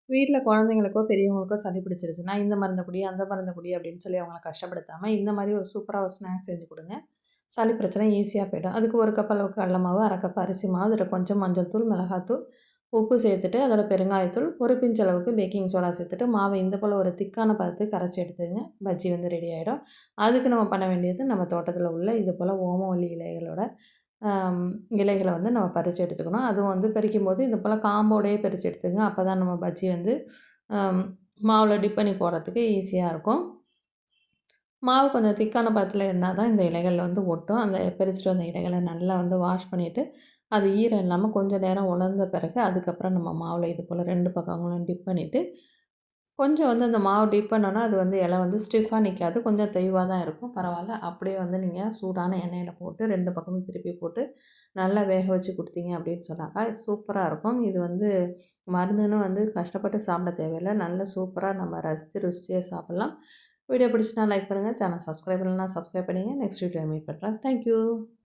வீட்ல குழந்தைங்களுக்கோ, பெரியவங்களுக்கோ சளி பிடிச்சிருச்சுன்னா, இந்த மருந்த குடி, அந்த மருந்த குடி அப்படின்னு சொல்லி அவங்கள கஷ்டப்படுத்தாம, இந்த மாரி ஒரு சூப்பரா ஒரு ஸ்நாக்ஸ் செஞ்சு குடுங்க. சளி பிரச்சனை ஈஸியா போயிடும். அதுக்கு 1 கப் அளவுக்கு கடல மாவு, 1/2 கப் அரிசி மாவு, அதில கொஞ்சம் மஞ்சள் தூள், மிளகாத்தூள், உப்பு சேர்த்துட்டு, அதோட பெருங்காயத்தூள், ஒரு பிஞ்ச் அளவுக்கு பேக்கிங் சோடா சேர்த்துட்டு, மாவ இந்த போல ஒரு திக்கான பதத்துக்கு கரைச்சி எடுத்துக்கங்க. பஜ்ஜி வந்து ரெடி ஆயிடும். அதுக்கு நம்ம பண்ண வேண்டியது, நம்ம தோட்டத்தில உள்ள இது போல ஓமவல்லி இலைகளோட அம் இலைகள வந்து நம்ம பறிச்சு எடுத்துக்கணும். அதுவும் வந்து பறிக்கும்போது இது போல காம்போடயே பறிச்சு எடுத்துக்கங்க. அப்பதான் நம்ம பஜ்ஜி வந்து அம் மாவுல டிப் பண்ணி போடுறதுக்கு ஈஸியா இருக்கும். மாவு கொஞ்சம் திக்கான பதத்தில இருந்தா தான் இந்த இலைகள்ல வந்து ஒட்டும். அந்த பறிச்சுட்டு வந்த இலைகள நல்லா வந்து வாஷ் பண்ணிட்டு, அது ஈரம் இல்லாம கொஞ்சம் நேரம் உலர்ந்த பிறகு, அதுக்கப்புறம் நம்ம மாவுல இது போல 2 பக்கங்களும் டிப் பண்ணிட்டு, கொஞ்சம் வந்து அந்த மாவு டிப் பண்ணோன்னா, அது வந்து இலை வந்து ஸ்டிஃபா நிக்காது. கொஞ்சம் தொய்வா தான் இருக்கும். பரவால்ல. அப்படியே வந்து நீங்க சூடான எண்ணெயில போட்டு 2 பக்கமும் திருப்பி போட்டு, நல்லா வேக வச்சு குடுத்தீங்க அப்படின்னு சொன்னாக்கா, சூப்பரா இருக்கும். இது வந்து மருந்துன்னு வந்து கஷ்டப்பட்டு சாப்பிட தேவையில்ல. நல்ல சூப்பரா நம்ம ரசிச்சு, ருசிச்சே சாப்பிடலாம். வீடியோ பிடிச்சுனா லைக் பண்ணுங்க. சேனல் சப்ஸ்கிரைப் பண்ணலனா சப்ஸ்கிரைப் பண்ணிங்க. நெக்ஸ்ட் வீடியோல மீட் பண்றேன். Thank you.